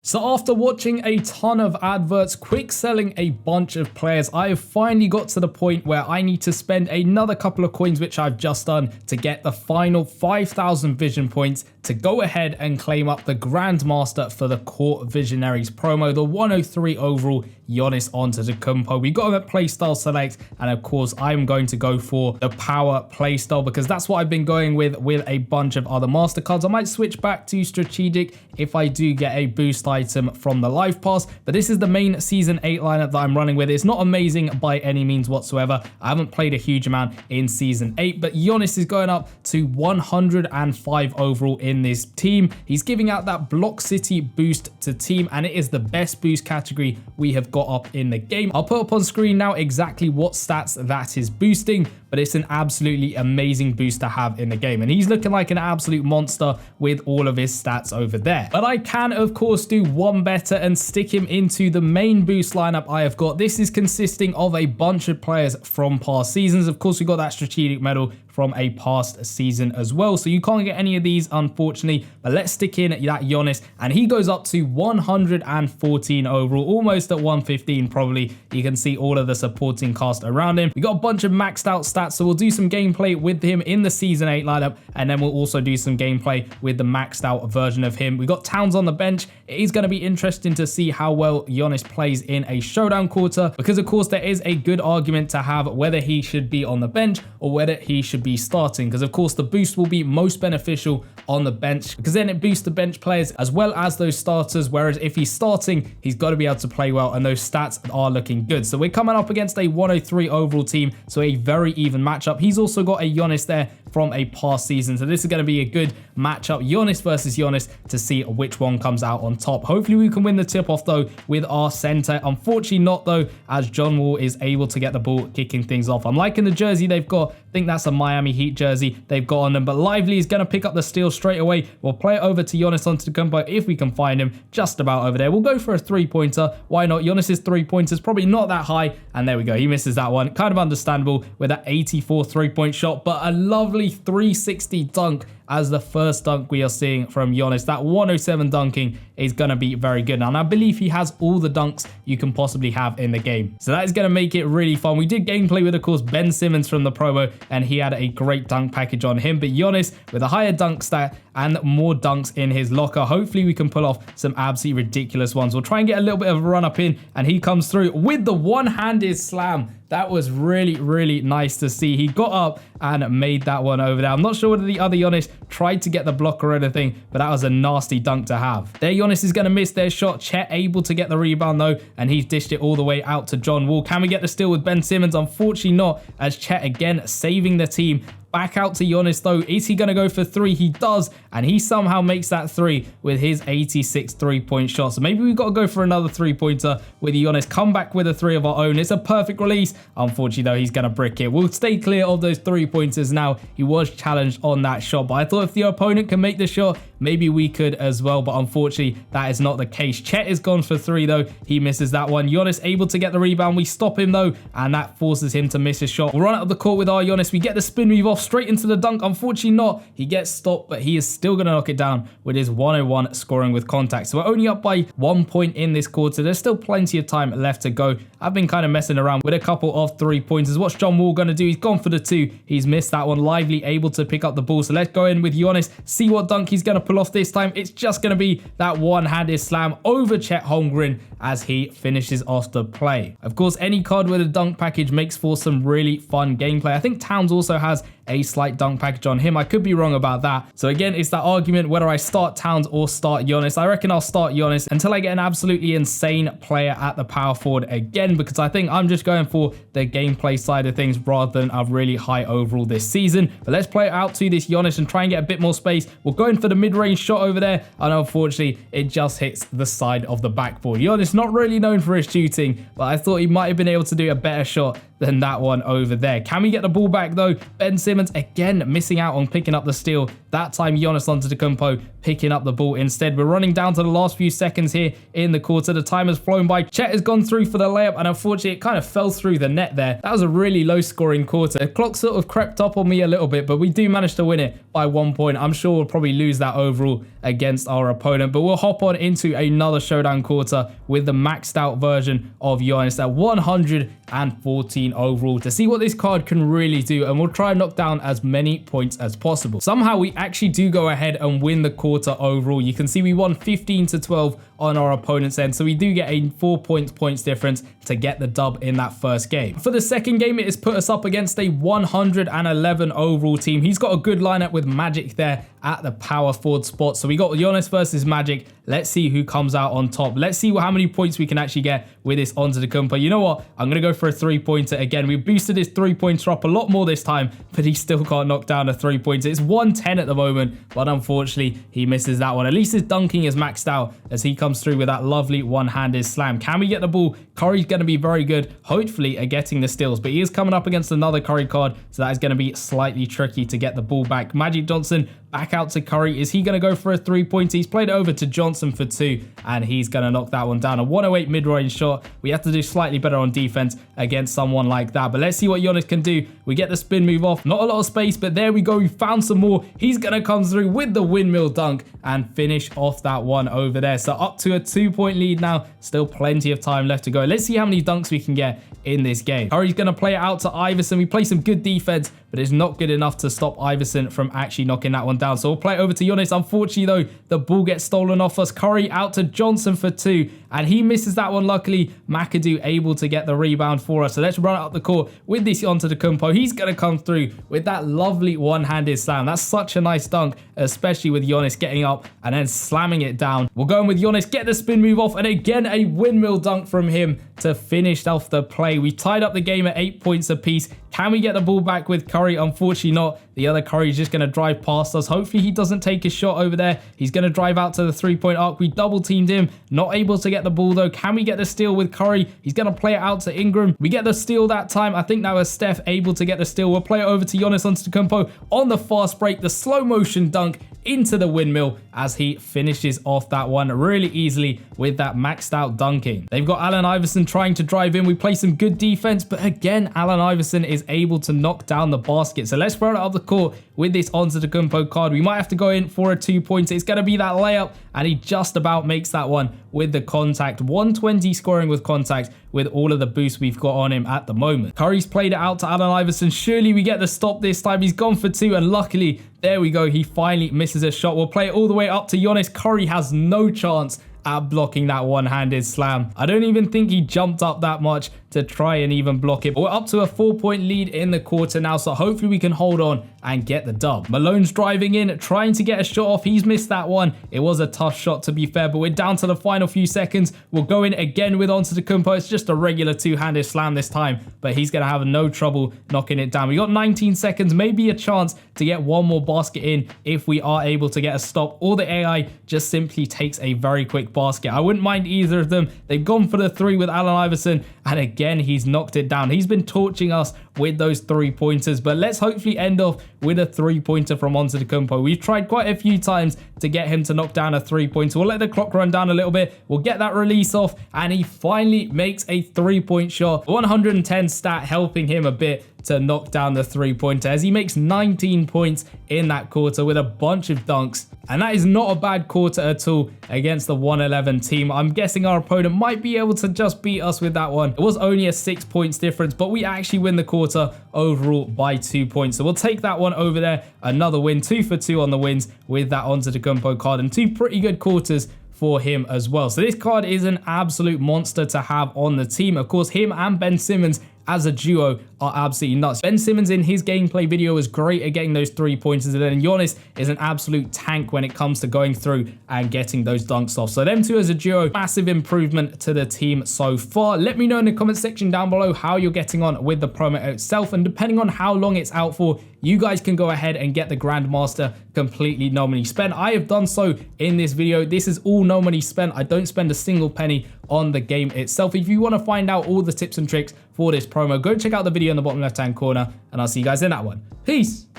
So after watching a ton of adverts, quick selling a bunch of players, I have finally got to the point where I need to spend another couple of coins, which I've just done, to get the final 5,000 vision points to go ahead and claim up the Grandmaster for the Court Visionaries promo, the 103 overall Giannis Antetokounmpo. We got him at playstyle select, and of course I'm going to go for the power playstyle because that's what I've been going with a bunch of other master cards. I might switch back to strategic if I do get a boost item from the life pass, but this is the main season 8 lineup that I'm running with. It's not amazing by any means whatsoever. I haven't played a huge amount in season 8, but Giannis is going up to 105 overall in this team. He's giving out that Block City boost to team, and it is the best boost category we have got up in the game. I'll put up on screen now exactly what stats that is boosting, but it's an absolutely amazing boost to have in the game, and he's looking like an absolute monster with all of his stats over there. But I can of course do one better and stick him into the main boost lineup I have got. This is consisting of a bunch of players from past seasons. Of course, we got that strategic medal from a past season as well, so you can't get any of these unfortunately, but let's stick in that Giannis, and he goes up to 114 overall, almost at 115 probably. You can see all of the supporting cast around him. We got a bunch of maxed out stats, so we'll do some gameplay with him in the season 8 lineup, and then we'll also do some gameplay with the maxed out version of him. We got Towns on the bench. It is going to be interesting to see how well Giannis plays in a showdown quarter, because of course there is a good argument to have whether he should be on the bench or whether he should be starting, because of course the boost will be most beneficial on the bench, because then it boosts the bench players as well as those starters, whereas if he's starting, he's got to be able to play well, and those stats are looking good. So we're coming up against a 103 overall team, so a very even matchup. He's also got a Giannis there from a past season, so this is going to be a good matchup, Giannis versus Giannis, to see which one comes out on top. Hopefully we can win the tip off though with our center. Unfortunately not though, as John Wall is able to get the ball kicking things off. I'm liking the jersey they've got. I think that's a Miami Heat jersey they've got on them, but Lively is going to pick up the steal straight away. We'll play it over to Giannis Antetokounmpo if we can find him just about over there. We'll go for a 3-pointer. Why not? Giannis's 3-pointers probably not that high, and there we go. He misses that one. Kind of understandable with that 84 3-point shot, but a lovely 360 dunk as the first dunk we are seeing from Giannis. That 107 dunking is going to be very good. And I believe he has all the dunks you can possibly have in the game. So that is going to make it really fun. We did gameplay with, of course, Ben Simmons from the promo, and he had a great dunk package on him. But Giannis with a higher dunk stat and more dunks in his locker. Hopefully we can pull off some absolutely ridiculous ones. We'll try and get a little bit of a run up in, and he comes through with the one-handed slam. That was really, really nice to see. He got up and made that one over there. I'm not sure whether the other Giannis tried to get the block or anything, but that was a nasty dunk to have. There, Giannis is going to miss their shot. Chet able to get the rebound though, and he's dished it all the way out to John Wall. Can we get the steal with Ben Simmons? Unfortunately not, as Chet again saving the team. Back out to Giannis though. Is he going to go for 3? He does, and he somehow makes that 3 with his 86 3-point shot. So maybe we've got to go for another 3-pointer with Giannis. Come back with a 3 of our own. It's a perfect release. Unfortunately though, he's going to brick it. We'll stay clear of those 3-pointers now. He was challenged on that shot, but I thought if the opponent can make the shot, maybe we could as well, but unfortunately that is not the case. Chet is gone for 3 though. He misses that one. Giannis able to get the rebound. We stop him though, and that forces him to miss his shot. We'll run out of the court with our Giannis. We get the spin move off straight into the dunk. Unfortunately not. He gets stopped, but he is still going to knock it down with his 101 scoring with contact. So we're only up by 1 point in this quarter. There's still plenty of time left to go. I've been kind of messing around with a couple of 3-pointers. What's John Wall going to do? He's gone for the 2. He's missed that one. Lively able to pick up the ball. So let's go in with Giannis. See what dunk he's going to pull off this time. It's just going to be that one-handed slam over Chet Holmgren as he finishes off the play. Of course, any card with a dunk package makes for some really fun gameplay. I think Towns also has a slight dunk package on him. I could be wrong about that. So again, it's that argument whether I start Towns or start Giannis. I reckon I'll start Giannis until I get an absolutely insane player at the power forward again, because I think I'm just going for the gameplay side of things rather than a really high overall this season. But let's play it out to this Giannis and try and get a bit more space. We'll go in for the mid-range shot over there, and unfortunately it just hits the side of the backboard. Giannis not really known for his shooting, but I thought he might have been able to do a better shot than that one over there. Can we get the ball back though? Ben Simmons again missing out on picking up the steal. That time Giannis Antetokounmpo picking up the ball instead. We're running down to the last few seconds here in the quarter. The time has flown by. Chet has gone through for the layup, and unfortunately it kind of fell through the net there. That was a really low scoring quarter. The clock sort of crept up on me a little bit, but we do manage to win it by 1 point. I'm sure we'll probably lose that overall against our opponent. But we'll hop on into another showdown quarter with the maxed out version of Giannis at 114 overall to see what this card can really do, and we'll try and knock down as many points as possible. Somehow we actually do go ahead and win the quarter overall. You can see we won 15-12 on our opponent's end, so we do get a 4 points difference to get the dub in that first game. For the second game, it has put us up against a 111 overall team. He's got a good lineup with Magic there at the power forward spot. So we got Giannis versus Magic. Let's see who comes out on top. Let's see how many points we can actually get with this Antetokounmpo. You know what? I'm going to go for a 3-pointer again. We boosted his 3-pointer up a lot more this time, but he still can't knock down a 3-pointer. It's 110 at the moment, but unfortunately, he misses that one. At least his dunking is maxed out as he comes through with that lovely one-handed slam. Can we get the ball? Curry's going to be very good, hopefully, at getting the steals, but he is coming up against another Curry card, so that is going to be slightly tricky to get the ball back. Magic Johnson back out to Curry. Is he going to go for a 3-pointer? He's played it over to Johnson for 2, and he's going to knock that one down. A 108 mid-range shot. We have to do slightly better on defense against someone like that, but let's see what Giannis can do. We get the spin move off. Not a lot of space, but there we go. We found some more. He's going to come through with the windmill dunk and finish off that one over there. So up to a 2-point lead now. Still plenty of time left to go. Let's see how many dunks we can get in this game. Curry's going to play it out to Iverson. We play some good defense, but it's not good enough to stop Iverson from actually knocking that one down. So we'll play it over to Giannis. Unfortunately, though, the ball gets stolen off us. Curry out to Johnson for 2, and he misses that one. Luckily, McAdoo able to get the rebound for us. So let's run it up the court with this Antetokounmpo. He's going to come through with that lovely one-handed slam. That's such a nice dunk, especially with Giannis getting up and then slamming it down. We'll go in with Giannis, get the spin move off, and again, a windmill dunk from him to finish off the play. We tied up the game at 8 points apiece. Can we get the ball back with Curry? Unfortunately not. The other Curry is just going to drive past us. Hopefully he doesn't take a shot over there. He's going to drive out to the 3-point arc. We double teamed him. Not able to get the ball though. Can we get the steal with Curry? He's going to play it out to Ingram. We get the steal that time. I think that was Steph able to get the steal. We'll play it over to Giannis Antetokounmpo on the fast break. The slow motion dunk into the windmill as he finishes off that one really easily with that maxed out dunking. They've got Allen Iverson trying to drive in. We play some good defense, but again, Allen Iverson is able to knock down the basket. So let's throw it up the court with this Antetokounmpo card. We might have to go in for a 2-pointer. It's going to be that layup, and he just about makes that one with the contact. 120 scoring with contact with all of the boosts we've got on him at the moment. Curry's played it out to Allen Iverson. Surely we get the stop this time. He's gone for 2, and luckily, there we go. He finally misses a shot. We'll play it all the way up to Giannis. Curry has no chance at blocking that one-handed slam. I don't even think he jumped up that much to try and even block it. But we're up to a 4-point lead in the quarter now, so hopefully we can hold on and get the dub. Malone's driving in, trying to get a shot off. He's missed that one. It was a tough shot to be fair, but we're down to the final few seconds. We'll go in again with Antetokounmpo. It's just a regular 2-handed slam this time, but he's going to have no trouble knocking it down. We got 19 seconds, maybe a chance to get one more basket in if we are able to get a stop, or the AI just simply takes a very quick basket. I wouldn't mind either of them. They've gone for the 3 with Allen Iverson, and again, he's knocked it down. He's been torching us with those 3-pointers, but let's hopefully end off with a 3-pointer from Antetokounmpo. We've tried quite a few times to get him to knock down a 3-pointer. We'll let the clock run down a little bit. We'll get that release off, and he finally makes a 3-point shot. 110 stat helping him a bit to knock down the 3-pointer as he makes 19 points in that quarter with a bunch of dunks. And that is not a bad quarter at all against the 111 team. I'm guessing our opponent might be able to just beat us with that one. It was only a 6 points difference, but we actually win the quarter overall by 2 points. So we'll take that one over there. Another win, 2 for 2 on the wins with that Antetokounmpo card, and 2 pretty good quarters for him as well. So this card is an absolute monster to have on the team. Of course, him and Ben Simmons as a duo are absolutely nuts. Ben Simmons in his gameplay video was great at getting those 3-pointers, and then Giannis is an absolute tank when it comes to going through and getting those dunks off. So them two as a duo, massive improvement to the team so far. Let me know in the comment section down below how you're getting on with the promo itself, and depending on how long it's out for, you guys can go ahead and get the Grandmaster completely no money spent. I have done so in this video. This is all no money spent. I don't spend a single penny on the game itself. If you want to find out all the tips and tricks for this promo, go check out the video in the bottom left hand corner, and I'll see you guys in that one. Peace.